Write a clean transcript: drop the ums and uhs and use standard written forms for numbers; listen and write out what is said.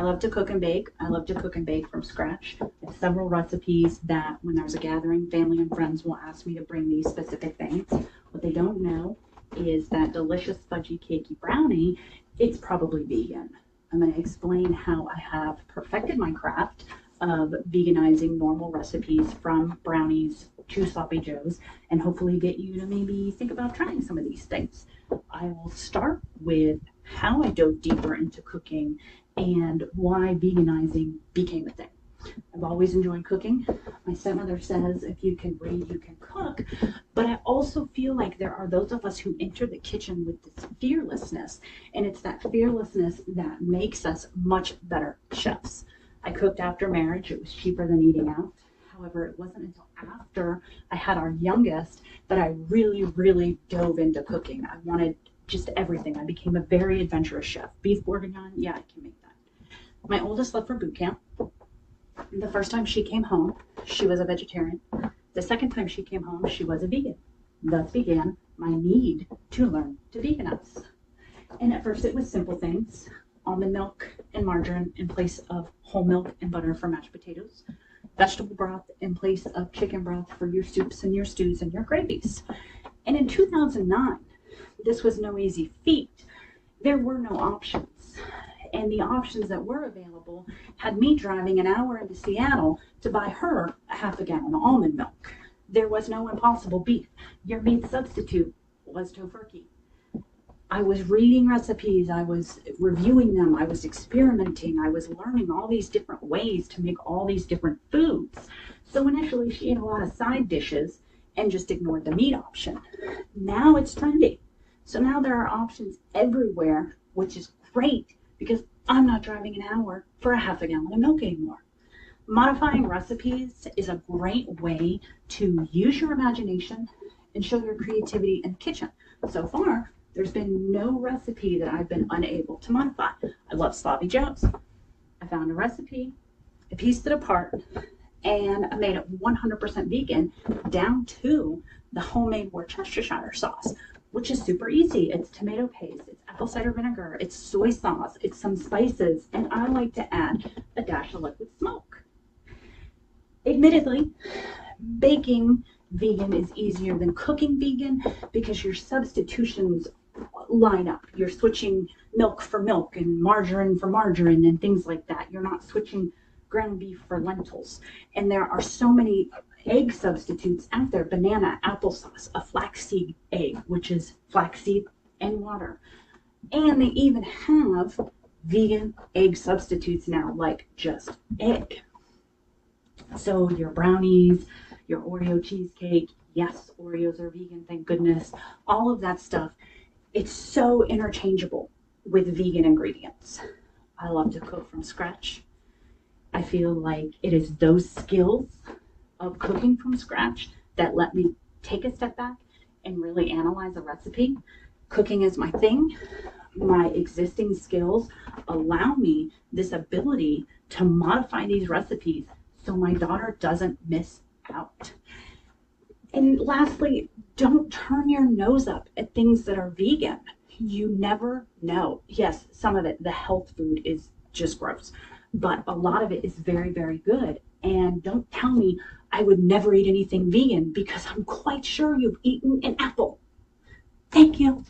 love to cook and bake. I love to cook and bake from scratch. I have several recipes that when there's a gathering, family and friends will ask me to bring these specific things. What they don't know is that delicious fudgy cakey brownie, it's probably vegan. I'm going to explain how I have perfected my craft of veganizing normal recipes from brownies to sloppy joes and hopefully get you to maybe think about trying some of these things. I will start with how I dove deeper into cooking and why veganizing became a thing. I've always enjoyed cooking. My stepmother says if you can read, you can cook. But I also feel like there are those of us who enter the kitchen with this fearlessness, and it's that fearlessness that makes us much better chefs. I cooked after marriage. It was cheaper than eating out. However, it wasn't until after I had our youngest that I really, really dove into cooking. I wanted just everything. I became a very adventurous chef. Beef bourguignon, yeah, I can make that. My oldest left for boot camp. The first time she came home, she was a vegetarian. The second time she came home, she was a vegan. Thus began my need to learn to veganize. And at first it was simple things, almond milk and margarine in place of whole milk and butter for mashed potatoes, vegetable broth in place of chicken broth for your soups and your stews and your gravies. And in 2009, this was no easy feat. There were no options. And the options that were available had me driving an hour into Seattle to buy her a half a gallon of almond milk. There was no Impossible beef. Your meat substitute was Tofurkey. I was reading recipes, I was reviewing them, I was experimenting, I was learning all these different ways to make all these different foods. So initially she ate a lot of side dishes and just ignored the meat option. Now it's trendy. So now there are options everywhere, which is great because I'm not driving an hour for a half a gallon of milk anymore. Modifying recipes is a great way to use your imagination and show your creativity in the kitchen. So far, there's been no recipe that I've been unable to modify. I love sloppy joes. I found a recipe, I pieced it apart, and I made it 100% vegan down to the homemade Worcestershire sauce, which is super easy. It's tomato paste, it's apple cider vinegar, it's soy sauce, it's some spices, and I like to add a dash of liquid smoke. Admittedly, baking vegan is easier than cooking vegan because your substitutions line up. You're switching milk for milk and margarine for margarine and things like that. You're not switching ground beef for lentils. And there are so many egg substitutes out there: banana, applesauce, a flaxseed egg, which is flaxseed and water. And they even have vegan egg substitutes now, like just egg. So your brownies, your Oreo cheesecake, yes, Oreos are vegan, thank goodness, all of that stuff, it's so interchangeable with vegan ingredients. I love to cook from scratch. I feel like it is those skills of cooking from scratch that let me take a step back and really analyze a recipe. Cooking is my thing. My existing skills allow me this ability to modify these recipes so my daughter doesn't miss out. And lastly, don't turn your nose up at things that are vegan. You never know. Yes, some of it, the health food, is just gross, but a lot of it is very, very good. And don't tell me I would never eat anything vegan because I'm quite sure you've eaten an apple. Thank you.